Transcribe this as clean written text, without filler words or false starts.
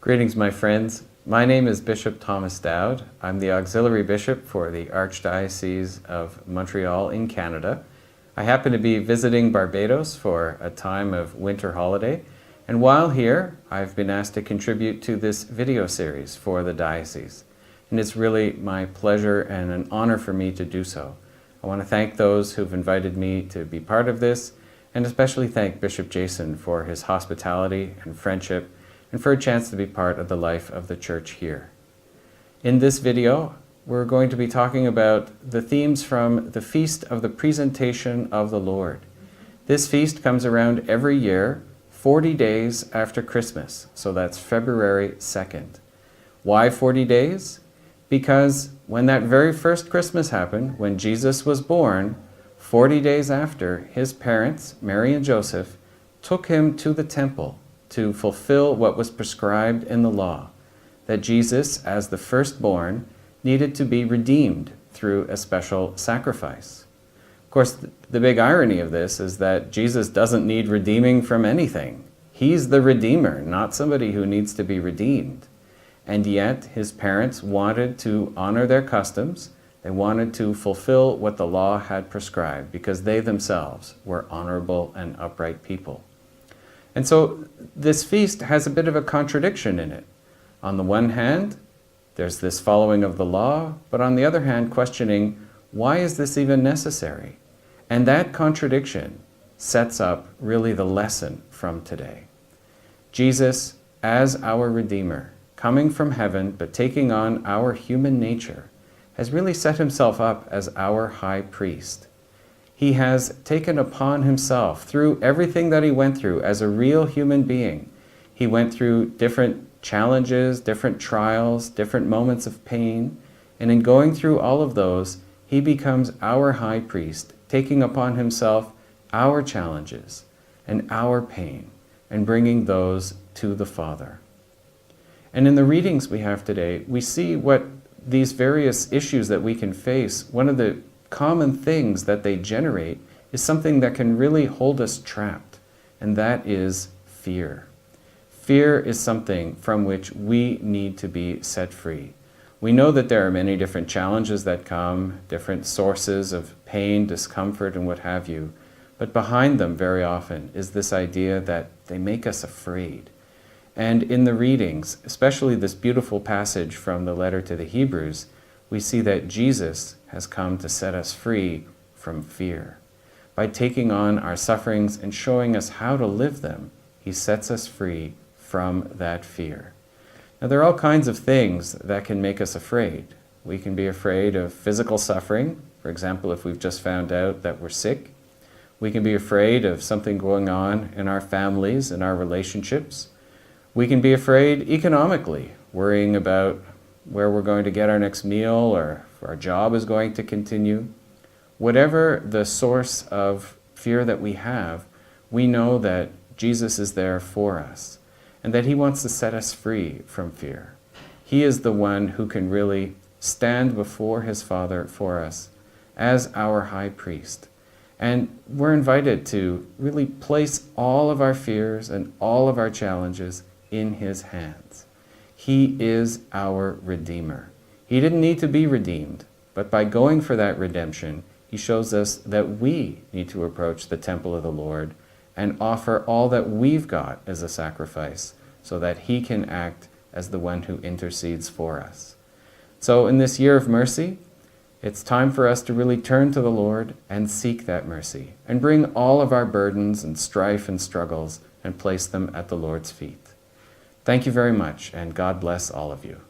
Greetings, my friends. My name is Bishop Thomas Dowd. I'm the Auxiliary Bishop for the Archdiocese of Montreal in Canada. I happen to be visiting Barbados for a time of winter holiday, and while here, I've been asked to contribute to this video series for the diocese. And it's really my pleasure and an honor for me to do so. I want to thank those who've invited me to be part of this, and especially thank Bishop Jason for his hospitality and friendship, and for a chance to be part of the life of the Church here. In this video, we're going to be talking about the themes from the Feast of the Presentation of the Lord. This feast comes around every year, 40 days after Christmas, so that's February 2nd. Why 40 days? Because when that very first Christmas happened, when Jesus was born, 40 days after, his parents, Mary and Joseph, took him to the temple to fulfill what was prescribed in the law, that Jesus, as the firstborn, needed to be redeemed through a special sacrifice. Of course, the big irony of this is that Jesus doesn't need redeeming from anything. He's the Redeemer, not somebody who needs to be redeemed. And yet, his parents wanted to honor their customs. They wanted to fulfill what the law had prescribed because they themselves were honorable and upright people. And so this feast has a bit of a contradiction in it. On the one hand, there's this following of the law, but on the other hand, questioning, why is this even necessary? And that contradiction sets up really the lesson from today. Jesus, as our Redeemer, coming from heaven but taking on our human nature, has really set himself up as our high priest. He has taken upon himself, through everything that he went through as a real human being. He went through different challenges, different trials, different moments of pain, and in going through all of those, he becomes our high priest, taking upon himself our challenges and our pain, and bringing those to the Father. And in the readings we have today, we see what these various issues that we can face, one of the common things that they generate is something that can really hold us trapped, and that is fear. Fear is something from which we need to be set free. We know that there are many different challenges that come, different sources of pain, discomfort, and what have you, but behind them very often is this idea that they make us afraid. And in the readings, especially this beautiful passage from the letter to the Hebrews, we see that Jesus has come to set us free from fear. By taking on our sufferings and showing us how to live them, he sets us free from that fear. Now, there are all kinds of things that can make us afraid. We can be afraid of physical suffering. For example, if we've just found out that we're sick. We can be afraid of something going on in our families, in our relationships. We can be afraid economically, worrying about where we're going to get our next meal or if our job is going to continue. Whatever the source of fear that we have, we know that Jesus is there for us and that he wants to set us free from fear. He is the one who can really stand before his Father for us as our high priest. And we're invited to really place all of our fears and all of our challenges in his hands. He is our Redeemer. He didn't need to be redeemed, but by going for that redemption, he shows us that we need to approach the temple of the Lord and offer all that we've got as a sacrifice so that he can act as the one who intercedes for us. So in this year of mercy, it's time for us to really turn to the Lord and seek that mercy and bring all of our burdens and strife and struggles and place them at the Lord's feet. Thank you very much, and God bless all of you.